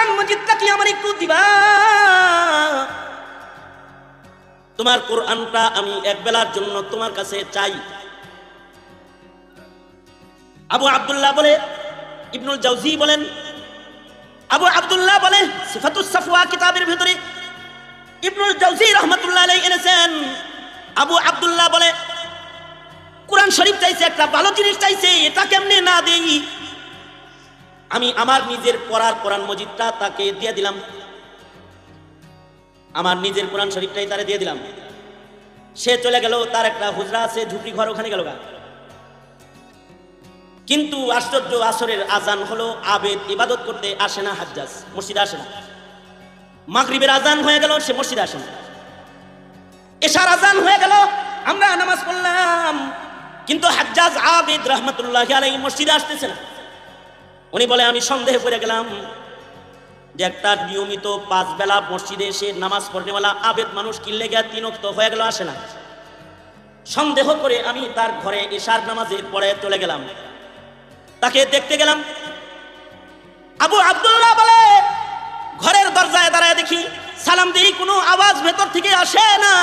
কোরআন মজিদটা কি আমার একটু দিবা? তোমার কোরআনটা আমি এক বেলার জন্য তোমার কাছে চাই। আবু আব্দুল্লাহ বলে, ইবনুল জাওজি বলেন, আবু আব্দুল্লাহ বলে সিফাতুস সাফওয়া কিতাবের ভিতরে ইবনুল জাওজি রাহমাতুল্লাহ আলাইহি এনেছেন। আবু আব্দুল্লাহ বলে কোরআন শরীফ চাইছে, একটা ভালো জিনিস চাইছে, এটা কেমনে না দেই? আমি আমার নিজের পড়ার কোরআন মজিদটা তাকে দিয়ে দিলাম, আমার নিজের কোরআন শরীফটাই তারে দিয়ে দিলাম। সে চলে গেল, তার একটা হুজরা আছে, ঝুপড়ি ঘর, ওখানে গেল। কিন্তু আশ্চর্য, আসরের আজান হলো, আবেদ ইবাদত করতে আসে না, হাজ্জাজ মসজিদে আসে না। মাগরিবের আজান হয়ে গেল, সে মসজিদে আসে না। এশার আজান হয়ে গেল, আমরা নামাজ পড়লাম, কিন্তু হাজ্জাজ আবেদ রাহমাতুল্লাহি আলাইহি মসজিদে আসতেছে না। উনি বলে আমি সন্দেহে পড়ে গেলাম যে একটা নিয়মিত 5 বেলা মসজিদে এসে নামাজ পড়নেওয়ালা আবেদ মানুষ কিনলে গিয়ে 3 ওয়াক্ত হয়ে গেল, আসে না। সন্দেহ করে আমি তার ঘরে এশার নামাজে পড়ে চলে গেলাম, তাকে দেখতে গেলাম। আবু আব্দুল্লাহ বলে ঘরের দরজায় দাঁড়ায় দেখি, সালাম দিই, কোনো আওয়াজ ভেতর থেকে আসে না।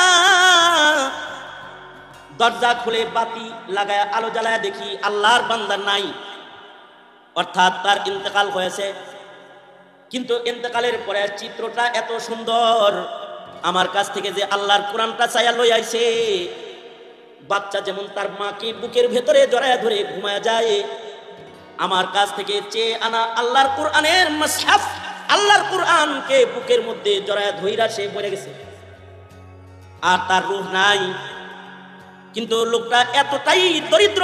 দরজা খুলে বাতি লাগায় আলো জ্বালায় দেখি আল্লাহর বান্দা নাই, অর্থাৎ তার ইন্তেকাল হয়েছে। কিন্তু ইন্তেকালের পরে চিত্রটা এত সুন্দর, আমার কাছ থেকে যে আল্লাহর কোরআনটা চাইয়া লই আইছে, বাচ্চা যেমন তার মাকে বুকের ভেতরে জড়ায় ধরে ঘুমায় যায়, আমার কাছ থেকে চেয়ে আনা আল্লাহর কোরআনের মুসহাফ, আল্লাহর কোরআনকে বুকের মধ্যে জড়ায় ধইরা সে মরে গেছে, আর তার রূহ নাই। কিন্তু লোকটা এতটাই দরিদ্র,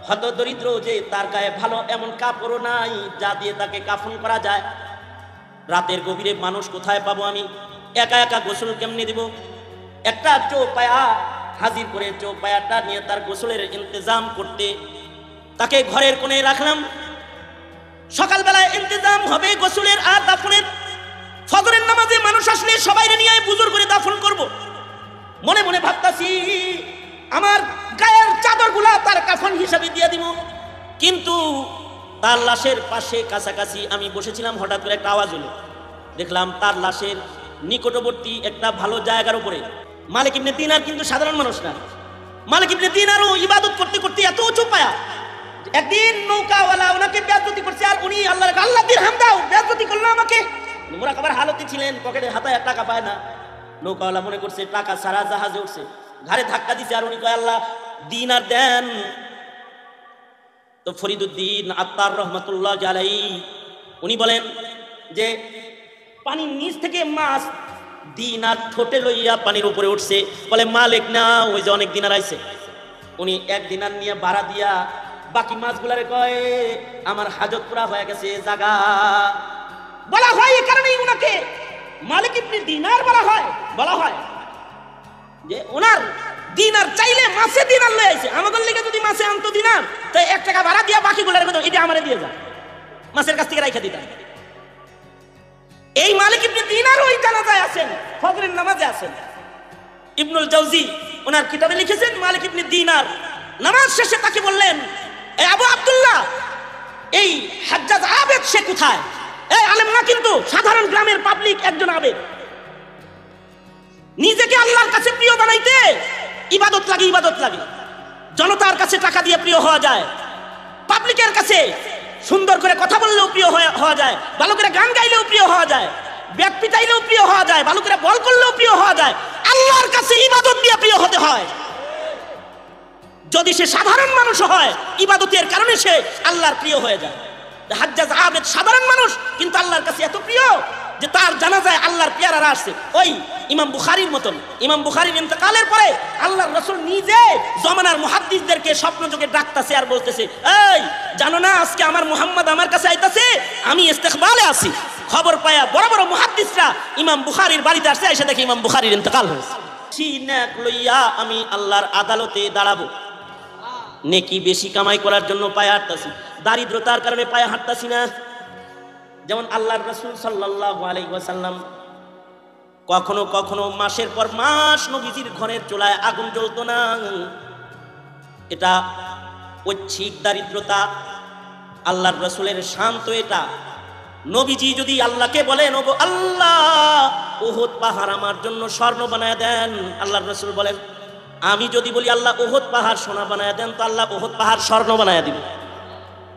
হত দরিদ্র যে তার গায়ে ভালো এমন কাপড়ও নাই যা দিয়ে তাকে কাফন করা যায়। রাতের গভীরে মানুষ কোথায় পাবো আমি? একা একা গোসল কেমনে দিব? একটা চৌপায়া হাজির করে চৌপায়াটা নিয়ে তার গোসলের ইন্তজাম করতে তাকে ঘরের কোণে রাখলাম। সকালবেলায় ইন্তজাম হবে গোসলের আর দাফনের। ফজরের নামাজে মানুষ আসলে সবাই নিয়ে বুজুর করে দাফন করব। মনে মনে ভাবতাছি আমার গায়ের চাদরগুলা তার কাফন হিসাবে দিয়ে দিব। কিন্তু তার লাশের পাশে কাছাকাছি আমি বসেছিলাম, হঠাৎ করে একটা আওয়াজ হলো। দেখলাম তার লাশের নিকটবর্তী একটা ভালো জায়গার উপরে মালিক ইবনে দিনার, কিন্তু সাধারণ মানুষ না, মালিক ইবনে দিনারও ইবাদত করতে করতে এত উঁচু পায়া, একদিন নৌকাওয়ালা ওনাকে বেয়াদতি করছে, আর উনি আল্লাহ দিরহাম দাও, বেয়াদতি করলো আমাকে। মুরাকাবার হালতে ছিলেন, পকেটে হাতায় টাকা পায় না। নৌকাওয়ালা মনে করছে টাকা সারা জাহাজে উঠছে, ঘাড়ে ধাক্কা দিছে, আর উনি কয় আল্লাহ দিন আর দেন। তো ফরিদুদ্দিন আত্তার রহমাতুল্লাহ আলাইহি উনি বলেন যে পানির নিচ থেকে মাছ দিন আর ঠোঁটে লইয়া পানির উপরে উঠছে, বলে মালিক না, ওই যে অনেক দিনার আইছে। উনি 1 দিনার নিয়ে ভাড়া দিয়া বাকি মাছগুলারে কয় আমার হাজত পুরা হয়ে গেছে, জাগা বলা হয়। এই কারণেই উনাকে মালিক ইবনে দিনার বলা হয় যে ওনার দিনার চাইলে মাছে দিনার লয়ে আইছে। আমাদের লেগে যদি মাছে আনতো দিনার, তো 1 টাকা ভাড়া দিয়া বাকিগুলারে কত এটা আমারে দিয়ে যা, মাছের কাছ থেকে রাইখা দিতাম। এই মালিক ইবনে দিনার ওই জানাজায় আছেন, ফজরের নামাজে আছেন। ইবনুল জাওজি ওনার কিতাবে লিখেছেন মালিক ইবনে দিনার নামাজ শেষে তাকে বললেন, এই আবু আব্দুল্লাহ, এই হাজ্জাজ আবেদ সে কোথায়? এই আলেম না, কিন্তু সাধারণ গ্রামের পাবলিক একজন আবেদ। নিজেকে আল্লাহর কাছে প্রিয় বানাইতে ইবাদত লাগে। জনতার কাছে টাকা দিয়ে প্রিয় হওয়া যায়, পাবলিকের কাছে সুন্দর করে কথা বললেও প্রিয় হওয়া যায়, ভালো করে গান গাইলেও প্রিয় হওয়া যায়, ব্যাগ পিটাইলেও প্রিয় হওয়া যায়, ভালো করে বল করলেও প্রিয় হওয়া যায়। আল্লাহর কাছে ইবাদত দিয়ে প্রিয় হতে হয়। যদি সে সাধারণ মানুষ হয়, ইবাদতের কারণে সে আল্লাহর প্রিয় হয়ে যায়। হাজ্জাজ আবেদ সাধারণ মানুষ, কিন্তু আল্লাহর কাছে এত প্রিয় যে তার জানাজায় আল্লাহর পেয়ারারা আসছে। ওই ইমাম বুখারীর মতন, ইমাম বুখারীর ইন্তেকালের পরে আল্লাহর রাসূল নিজে জমানার মুহাদ্দিসদেরকে স্বপ্ন যোগে ডাকতেছে আর বলতেছে, এই জানো না আজকে আমার মুহাম্মদ আমার কাছে আইতাছে, আমি ইস্তেকবালে আছি। খবর পায়া বড় বড় মুহাদ্দিসরা ইমাম বুখারীর বাড়িতে আসছে, এসে দেখে ইমাম বুখারীর ইন্তেকাল হয়েছে। সিনাক লইয়া আমি আল্লাহর আদালতে দাঁড়াবো। নেকি বেশি কামাই করার জন্য পায়ে হাঁটতাছি, দারিদ্রতার কারণে পায়ে হাঁটতাছি না। যেমন আল্লাহর রাসূল সাল্লাল্লাহু আলাইহি ওয়াসাল্লাম কখনো কখনো মাসের পর মাস নবীজির ঘরের চুলায় আগুন জ্বলতো না। এটা ঐচ্ছিক দারিদ্রতা, আল্লাহর রাসূলের শান তো এটা। নবীজি যদি আল্লাহকে বলেন, ওগো আল্লাহ উহুদ পাহাড় আমার জন্য স্বর্ণ বানায় দেন, আল্লাহর রাসূল বলেন আমি যদি বলি আল্লাহ উহুদ পাহাড় সোনা বানায় দেন, তো আল্লাহ উহুদ পাহাড় স্বর্ণ বানায় দিবে।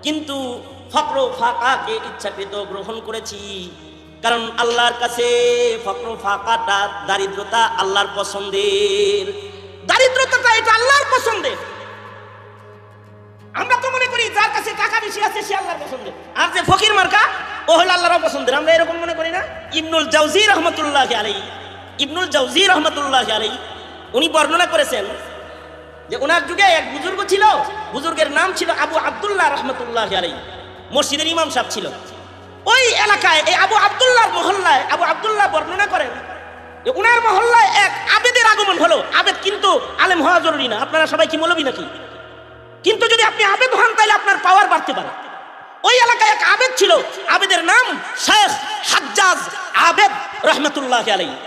কিন্তু ফকর ফাকাকে ইচ্ছাকৃত গ্রহণ করেছি, কারণ আল্লাহর কাছে ফকর ফাকাটা, দারিদ্রতা আল্লাহর পছন্দের। দারিদ্রতাটা এটা আল্লাহর পছন্দের। আমরা তো মনে করি যার কাছে টাকা বেশি আছে সে আল্লাহর পছন্দের, আর যে ফকির মার্কা ও হলো আল্লাহর পছন্দের। আমরা এরকম মনে করি না? ইবনুল জাওজি রহমাতুল্লাহি আলাইহি, ইবনুল জাওজি রহমাতুল্লাহি আলাইহি উনি বর্ণনা করেছেন যে ওনার যুগে এক বুজুর্গ ছিল, বুজুর্গের নাম ছিল আবু আব্দুল্লাহ রহমাতুল্লাহি আলাইহি, মসজিদের ইমাম সাহেব ছিল। ওই এলাকায় এই আবু আব্দুল্লাহর মহল্লায় আবু আব্দুল্লাহ বর্ণনা করেন যে ওনার মহল্লায় এক আবেদের আগমন হলো। আবেদ কিন্তু আলেম হওয়া জরুরি না, আপনারা সবাই কি মৌলবী নাকি? কিন্তু যদি আপনি আবেদ হন তাহলে আপনার পাওয়ার বাড়তে পারে। ওই এলাকায় এক আবেদ ছিল, আবেদের নাম শেখ হাজ্জাজ আবেদ রহমাতুল্লাহি আলাইহি।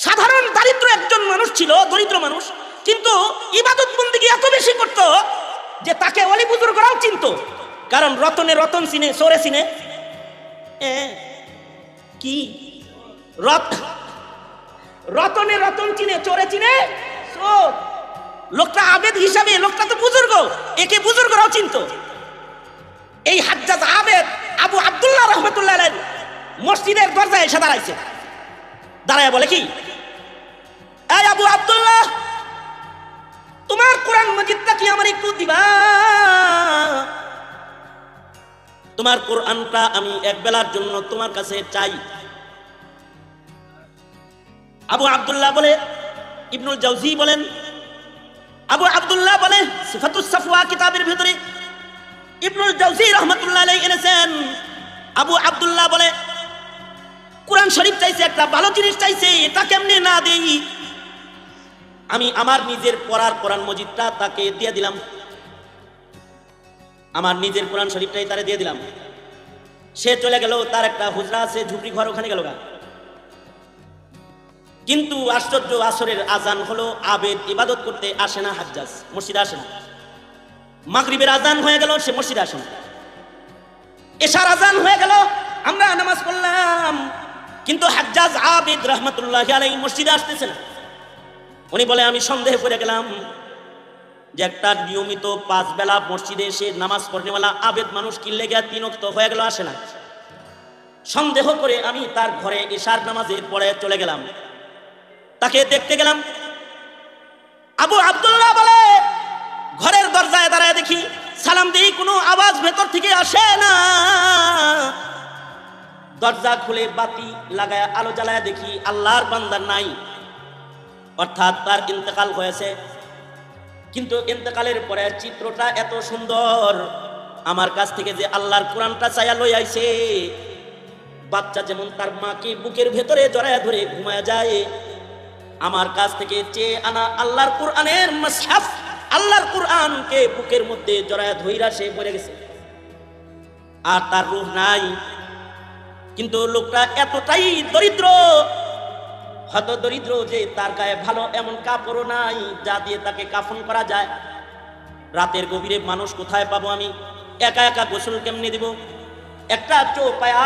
সাধারণ দারিদ্র একজন মানুষ ছিল, দরিদ্র মানুষ, কিন্তু ইবাদত বন্দেগী এত বেশি করত যে তাকে ওলি বুজুর্গরাও চিনত। কারণ রতনে রতন চিনে, চোরে চিনে। কি রতনে রতন চিনে, চোরে চিনে চোর। লোকটা আবেদ হিসাবে, লোকটা তো বুজুর্গ, একে বুজুর্গরাও চিনত। এই হাজ্জাজ আবেদ আবু আব্দুল্লাহ রহমাতুল্লাহ আলাইহি মসজিদের দরজায় এসে দাঁড়াইছে। দাঁড়ায় বলে কি, এই আবু আব্দুল্লাহ, তোমার কোরআন মাজিদটা কি আমার একটু দিবা? তোমার কোরআনটা আমি এক বেলার জন্য তোমার কাছে চাই। আবু আব্দুল্লাহ বলে, ইবনুল জাওজি বলেন, আবু আব্দুল্লাহ বলে সিফাতুস সাফওয়া কিতাবের ভিতরে ইবনুল জাওজি রাহমাতুল্লাহ আলাইহি এনেছেন। আবু আব্দুল্লাহ বলে কোরআন শরীফ চাইছে, একটা ভালো জিনিস চাইছে, এটা কেমনে না দেই? আমি আমার নিজের পড়ার কোরআন মজিদটা তাকে দিয়ে দিলাম, আমার নিজের কোরআন শরীফটাই তারে দিয়ে দিলাম। সে চলে গেল, তার একটা হুজরা আছে, ঝুপড়ি ঘর, ওখানে গেল। কিন্তু আশ্চর্য, আসরের আজান হলো, আবেদ ইবাদত করতে আসে না, হাজ্জাজ মসজিদে আসে না। মাগরিবের আজান হয়ে গেল, সে মসজিদে আসে না। এশার আজান হয়ে গেল, আমরা নামাজ পড়লাম, কিন্তু হাজ্জাজ আবেদ রহমাতুল্লাহি আলাইহি মসজিদে আসতেছে না। উনি বলে আমি সন্দেহ করে গেলাম যে একটা নিয়মিত 5 বেলা মসজিদে এসে নামাজ পড়নেওয়ালা আবেদ মানুষ কি লেগে 3 ওয়াক্ত হয়ে গেল আসে না। সন্দেহ করে আমি তার ঘরে এশার নামাজের পরে চলে গেলাম, তাকে দেখতে গেলাম। আবু আব্দুল্লাহ বলে ঘরের দরজায় দাঁড়ায় দেখি, সালাম দিই, কোনো আওয়াজ ভেতর থেকে আসে না। দরজা খুলে বাতি লাগায় আলো জ্বালায় দেখি আল্লাহর বান্দা নাই, অর্থাৎ তার ইন্তেকাল হয়েছে। কিন্তু ইন্তেকালের পরে চিত্রটা এত সুন্দর, আমার কাছ থেকে যে আল্লাহর কোরআনটা চাইয়া লই আইছে, বাচ্চা যেমন তার মাকে বুকের ভেতরে জড়ায় ধরে ঘুমায় যায়, আমার কাছ থেকে চেয়ে আনা আল্লাহর কোরআনের মুসহাফ, আল্লাহর কোরআনকে বুকের মধ্যে জড়ায় ধইরা সে পড়ে গেছে, আর তার রূহ নাই। কিন্তু লোকটা এতটাই দরিদ্র, হত দরিদ্র যে তার গায়ে ভালো এমন কাপড়ও নাই যা দিয়ে তাকে কাফন করা যায়। রাতের গভীরে মানুষ কোথায় পাবো আমি? একা একা গোসল কেমনে দিব? একটা চৌপায়া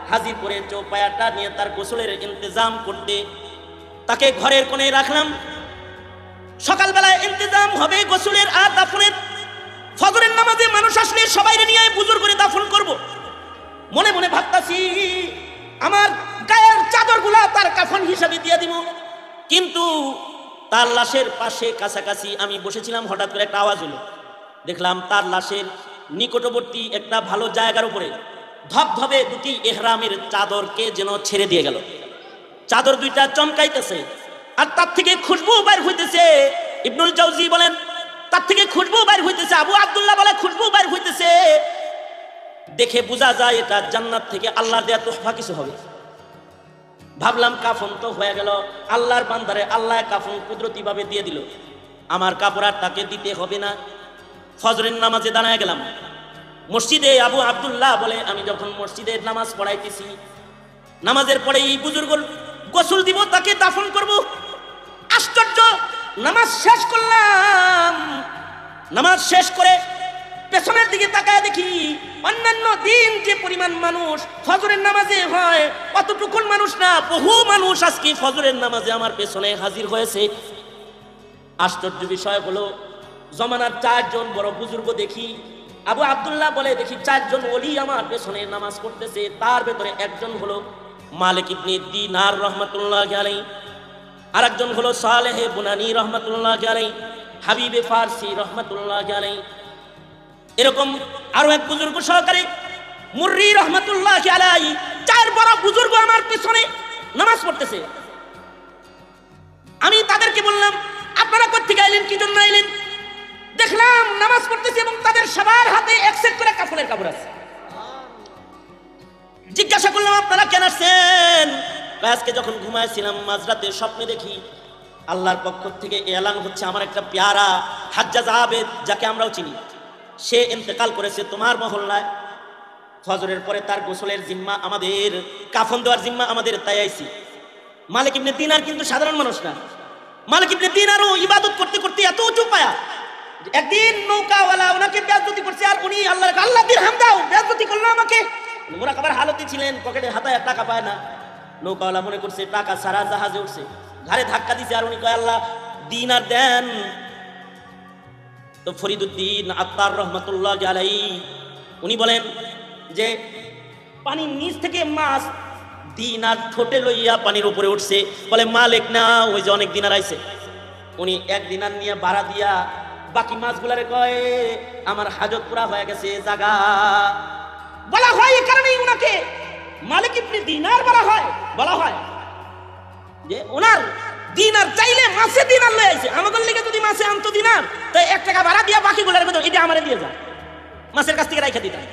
হাজির করে চৌপায়াটা নিয়ে তার গোসলের ইন্তজাম করতে তাকে ঘরের কোণে রাখলাম। সকালবেলায় ইন্তজাম হবে গোসলের আর দাফনের। ফজরের নামাজে মানুষ আসলে সবাই নিয়ে বুজুর করে দাফন করব। মনে মনে ভাবতাছি আমার গায়ের চাদরগুলা তার কাফন হিসাবে দিয়ে দিব। কিন্তু তার লাশের পাশে কাছাকাছি আমি বসেছিলাম, হঠাৎ করে একটা আওয়াজ হলো। দেখলাম তার লাশের নিকটবর্তী একটা ভালো জায়গার উপরে ধবধবে 2টি ইহরামের চাদরকে যেন ছেড়ে দিয়ে গেল। চাদর 2টা চমকাইতেছে আর তার থেকে খুশবু বাইর হইতেছে। ইবনুল জাওজি বলেন তার থেকে খুশবু বাইর হইতেছে। আবু আব্দুল্লাহ বলে খুশবু বাইর হইতেছে, দেখে বোঝা যায় এটা জান্নাত থেকে আল্লাহর দেয়া তোহফা কিছু হবে। ভাবলাম কাফন তো হয়ে গেল, আল্লাহর বান্দারে আল্লাহ কাফন কুদরতি ভাবে দিয়ে দিল, আমার কাপড় আর তাকে দিতে হবে না। ফজরের নামাজে দাঁড়ায় গেলাম মসজিদে। আবু আব্দুল্লাহ বলে আমি যখন মসজিদের নামাজ পড়াইতেছি, নামাজের পরে এই বুজুর্গ গোসল দিব, তাকে দাফন করব। আশ্চর্য, নামাজ শেষ করলাম, নামাজ শেষ করে পেছনের দিকে তাকায় দেখি অন্যান্য অন্য দিন যে পরিমাণ মানুষ ফজরের নামাজে হয় অতটুকুন মানুষ না, বহু মানুষ আজকে ফজরের নামাজে আমার পেছনে হাজির হয়েছে। আশ্চর্য বিষয় হলো জমানার 4 জন বড় বুজুর্গ দেখি, আবু আব্দুল্লাহ বলে দেখি 4 জন ওলি আমার পেছনে নামাজ পড়তেছে। তার ভেতরে একজন হলো মালিক ইবনে দিনার রহমাতুল্লাহি আলাইহি, আরেকজন হলো সালেহ বুনানি রহমাতুল্লাহি আলাইহি, হাবিবে ফারসি রহমাতুল্লাহি আলাইহি, এরকম আরো এক বুজুর্গ সহকারে মুররি রহমাতুল্লাহি আলাইহি, 4 বড় বুজুর্গ আমার পেছনে নামাজ পড়তেছে। আমি তাদেরকে বললাম, আপনারা কোথেকে এলেন, কি জন্য এলেন? দেখলাম নামাজ পড়তেছে এবং তাদের সবার হাতে এক সেট করে কাফনের কাপড় আছে। জিজ্ঞাসা করলাম, আপনারা কেন আসছেন? আজকে যখন ঘুমাইছিলাম মাঝরাতে স্বপ্নে দেখি আল্লাহর পক্ষ থেকে এলান হচ্ছে, আমার একটা পেয়ারা হাজ্জাজ আবেদ, যাকে আমরাও চিনি, সে ইন্তেকাল করেছে তোমার মহল্লায়। ফজরের পরে তার গোসলের জিম্মা আমাদের, কাফন দেওয়ার জিম্মা আমাদের, তাই আইছি। মালিক ইবনে দিনার কিন্তু সাধারণ মানুষ না। মালিক ইবনে দিনারও ইবাদত করতে করতে এত উঁচু পায়া, একদিন নৌকাওয়ালা ওনাকে বেয়াজ্জতি করছে, আর উনি আল্লাহ দিরহাম দাও বেয়াজ্জতি করলো আমাকে। মুরাকাবার হালতে ছিলেন, পকেটে হাতায় টাকা পায় না। নৌকাওয়ালা মনে করছে টাকা সারা জাহাজে উঠছে, ঘাড়ে ধাক্কা দিছে, আর উনি কয় আল্লাহ দিনার দেন। তো ফরিদুদ্দিন আত্তার রহমাতুল্লাহি আলাইহি উনি বলেন যে পানির নিচ থেকে মাছ দিনার ঠোঁটে লইয়া পানির উপরে উঠছে, বলে মালিক না, ওই যে অনেক দিনার আইছে। উনি 1 দিনার নিয়ে ভাড়া দিয়া বাকি মাছগুলারে কয় আমার হাজত পুরা হয়ে গেছে, জাগা বলা হয়। এই কারণেই উনাকে মালিক ইবনে দিনার বলা হয় যে ওনার দিনার চাইলে মাছে দিনার লয়ে আইছে। আমাদের লিগে যদি মাছে আনতো দিনার, তো 1 টাকা ভাড়া দিয়া বাকিগুলার বেতন এটা আমারে দিয়ে যা, মাছের কাছ থেকে রাইখা দিতাম।